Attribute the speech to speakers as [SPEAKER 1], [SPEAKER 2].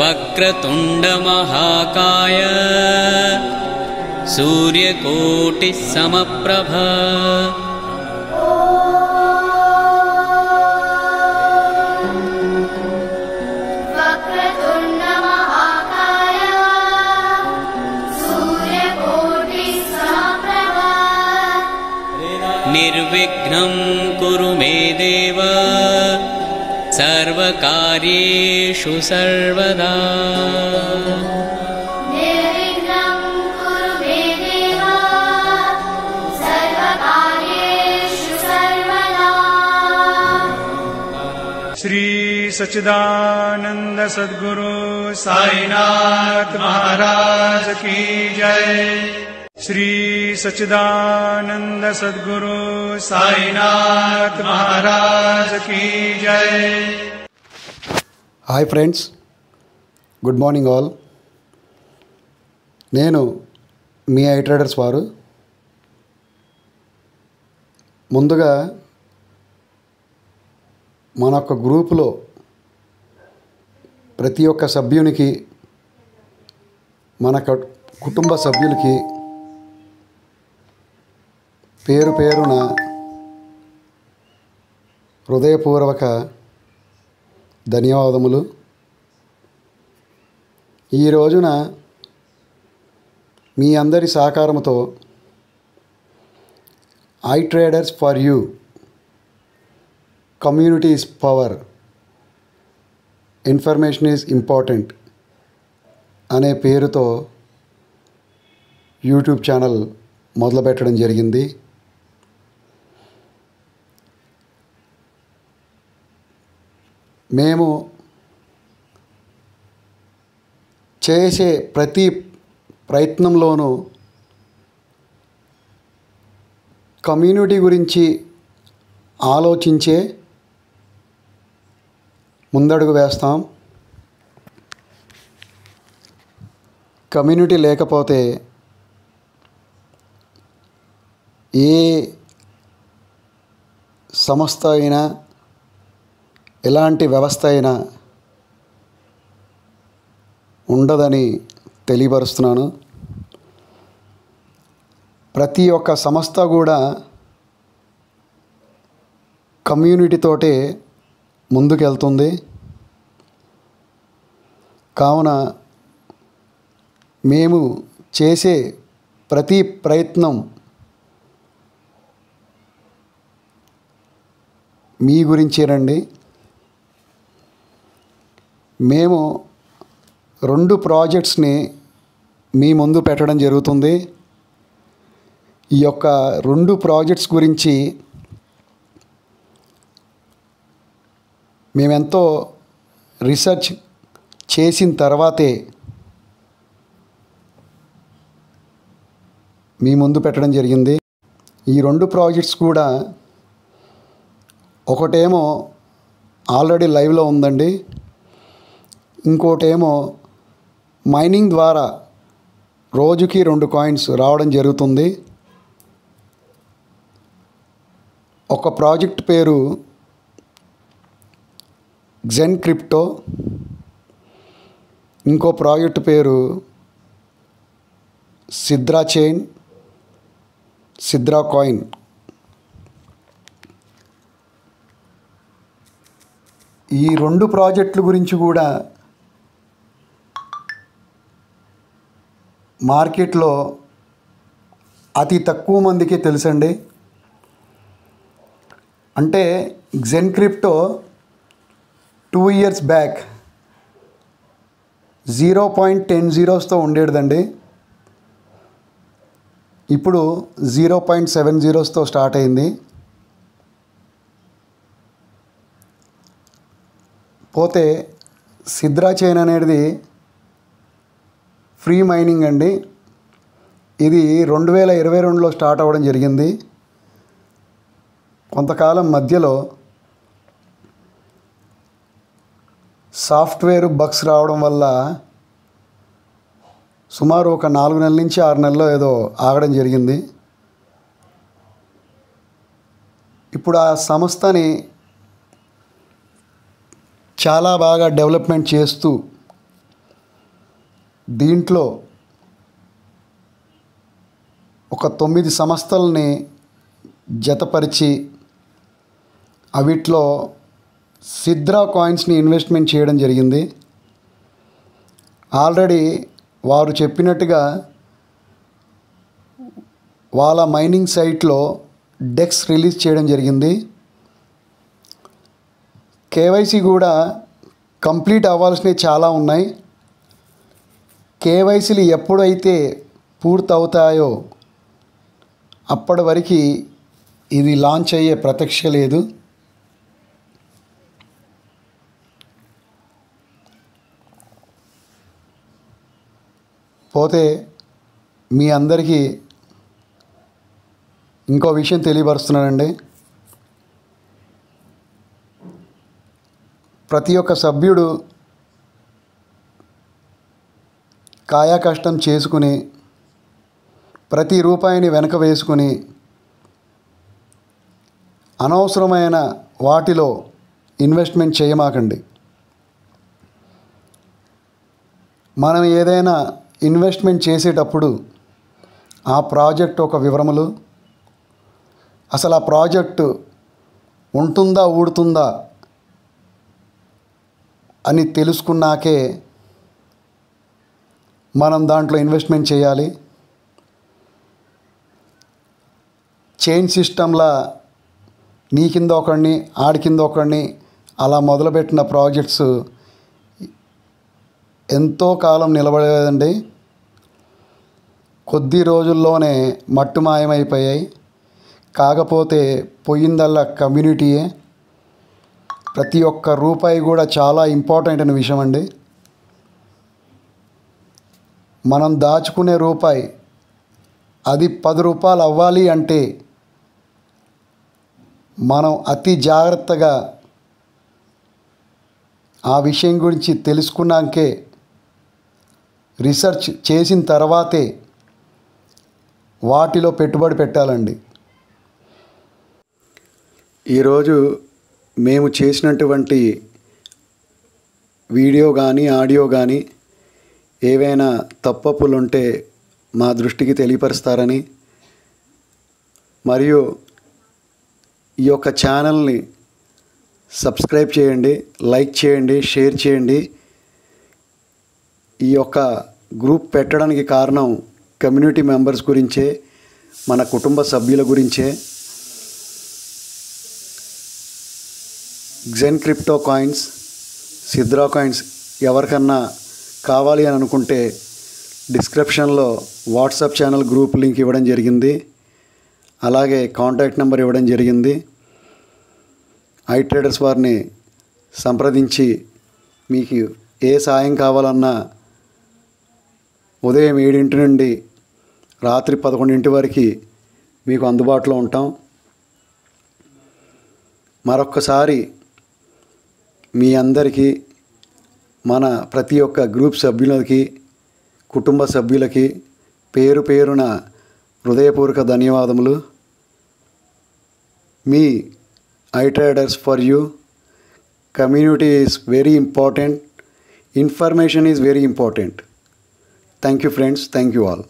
[SPEAKER 1] वक्रतुंड महाकाय सूर्यकोटि समप्रभ
[SPEAKER 2] वक्रतुंड महाकाय सूर्यकोटि समप्रभ
[SPEAKER 1] निर्विघ्नं कुरु मे देव सर्वकार्येषु सर्वदा।
[SPEAKER 2] निर्विघ्नं कुरु मे देव सर्वकार्येषु सर्वदा।
[SPEAKER 3] श्री सच्चिदानंद सद्गुरु साईनाथ महाराज की जय। श्री सच्चिदानंद सद्गुरु साईनाथ महाराज की जय।
[SPEAKER 4] Hi friends, good morning all. నేను మీ ఐ ట్రేడర్స్ వారు. ముందుగా మన యొక్క గ్రూపులో ప్రతి ఒక్క సభ్యునికి, మన కుటుంబ సభ్యులకి పేరు పేరున హృదయపూర్వక ధన్యవాదములు. ఈ రోజున మీ అందరి సహకారంతో I traders for you, community is power, information is important అనే పేరుతో యూట్యూబ్ ఛానల్ మొదలుపెట్టడం జరిగింది. మేము చేసే ప్రతి ప్రయత్నంలోనూ కమ్యూనిటీ గురించి ఆలోచించే ముందడుగు వేస్తాం. కమ్యూనిటీ లేకపోతే ఏ సంస్థ అయినా, ఎలాంటి వ్యవస్థ అయినా ఉండదని తెలియపరుస్తున్నాను. ప్రతి ఒక్క సంస్థ కూడా కమ్యూనిటీతోటే ముందుకెళ్తుంది. కావున మేము చేసే ప్రతి ప్రయత్నం మీ గురించేనండి. మేము 2 ప్రాజెక్ట్స్ని మీ ముందు పెట్టడం జరుగుతుంది. ఈ యొక్క 2 ప్రాజెక్ట్స్ గురించి మేమెంతో రీసెర్చ్ చేసిన తర్వాతే మీ ముందు పెట్టడం జరిగింది. ఈ 2 ప్రాజెక్ట్స్ కూడా, ఒకటేమో ఆల్రెడీ లైవ్లో ఉందండి, ఇంకోటేమో మైనింగ్ ద్వారా రోజుకి 2 కాయిన్స్ రావడం జరుగుతుంది. ఒక ప్రాజెక్ట్ పేరు జెన్ క్రిప్టో, ఇంకో ప్రాజెక్ట్ పేరు సిద్రా చైన్, సిద్రా కాయిన్. ఈ 2 ప్రాజెక్టుల గురించి కూడా మార్కెట్లో అతి తక్కువ మందికి తెలుసండి. అంటే జెన్ క్రిప్టో 2 years బ్యాక్ 0.10 ఉండేదండి. ఇప్పుడు 0.70 స్టార్ట్ అయింది. పోతే సిద్రా చైన్ అనేది ఫ్రీ మైనింగ్ అండి. ఇది 2022లో స్టార్ట్ అవ్వడం జరిగింది. కొంతకాలం మధ్యలో సాఫ్ట్వేర్ బగ్స్ రావడం వల్ల సుమారు ఒక 4 నెలల నుంచి 6 నెలల్లో ఏదో ఆగడం జరిగింది. ఇప్పుడు ఆ సంస్థని చాలా బాగా డెవలప్మెంట్ చేస్తూ దీంట్లో ఒక 9 సంస్థల్ని జతపరిచి అవిట్లో సిద్రా కాయిన్స్ని ఇన్వెస్ట్మెంట్ చేయడం జరిగింది. ఆల్రెడీ వారు చెప్పినట్టుగా వాళ్ళ మైనింగ్ సైట్లో డెక్స్ రిలీజ్ చేయడం జరిగింది. కేవైసీ కూడా కంప్లీట్ అవ్వాల్సినవి చాలా ఉన్నాయి. కేవైసీలు ఎప్పుడైతే పూర్తవుతాయో అప్పటి వరకు ఇది లాంచ్ అయ్యే ప్రత్యక్ష లేదు. పోతే మీ అందరికీ ఇంకో విషయం తెలియపరుస్తున్నానండి. ప్రతి ఒక్క సభ్యుడు కాయా కష్టం చేసుకుని ప్రతి రూపాయిని వెనక వేసుకుని అనవసరమైన వాటిలో ఇన్వెస్ట్మెంట్ చేయమాకండి. మనం ఏదైనా ఇన్వెస్ట్మెంట్ చేసేటప్పుడు ఆ ప్రాజెక్ట్ ఒక వివరములు, అసలు ఆ ప్రాజెక్టు ఉంటుందా ఊడుతుందా అని తెలుసుకున్నాకే మనం దాంట్లో ఇన్వెస్ట్మెంట్ చేయాలి. చైన్ సిస్టంలా నీ కింద ఒకడిని ఆడి కింద ఒకడిని అలా మొదలుపెట్టిన ప్రాజెక్ట్స్ ఎంతో కాలం నిలబడలేదండి. కొద్ది రోజుల్లోనే మట్టుమాయమైపోయాయి. కాకపోతే పోయిందల్లా కమ్యూనిటీయే. ప్రతి ఒక్క రూపాయి కూడా చాలా ఇంపార్టెంట్ అయిన విషయం అండి. మనం దాచుకునే రూపాయి అది 10 రూపాయలు అవ్వాలి అంటే మనం అతి జాగ్రత్తగా ఆ విషయం గురించి తెలుసుకున్నాకే రీసెర్చ్ చేసిన తర్వాతే వాటిలో పెట్టుబడి పెట్టాలండి. ఈరోజు మేము చేసినటువంటి వీడియో కానీ ఆడియో కానీ ఏవైనా తప్పప్పులు ఉంటే మా దృష్టికి తెలియపరుస్తారని, మరియు ఈ యొక్క ఛానల్ని సబ్స్క్రైబ్ చేయండి, లైక్ చేయండి, షేర్ చేయండి. ఈ యొక్క గ్రూప్ పెట్టడానికి కారణం కమ్యూనిటీ మెంబర్స్ గురించే, మన కుటుంబ సభ్యుల గురించే. జెన్ క్రిప్టో కాయిన్స్, సిద్రా కాయిన్స్ ఎవరికన్నా కావాలి అని అనుకుంటే డిస్క్రిప్షన్లో వాట్సాప్ ఛానల్ గ్రూప్ లింక్ ఇవ్వడం జరిగింది. అలాగే కాంటాక్ట్ నెంబర్ ఇవ్వడం జరిగింది. iTraders వారిని సంప్రదించి మీకు ఏ సాయం కావాలన్నా ఉదయం 7 నుండి రాత్రి 11 వరకు మీకు అందుబాటులో ఉంటాం. మరొక్కసారి మీ అందరికీ, మన ప్రతి ఒక్క గ్రూప్ సభ్యులకి, కుటుంబ సభ్యులకి పేరు పేరున హృదయపూర్వక ధన్యవాదములు. మీ iTraders for you. Community is very important. Information is very important. Thank you friends. Thank you all.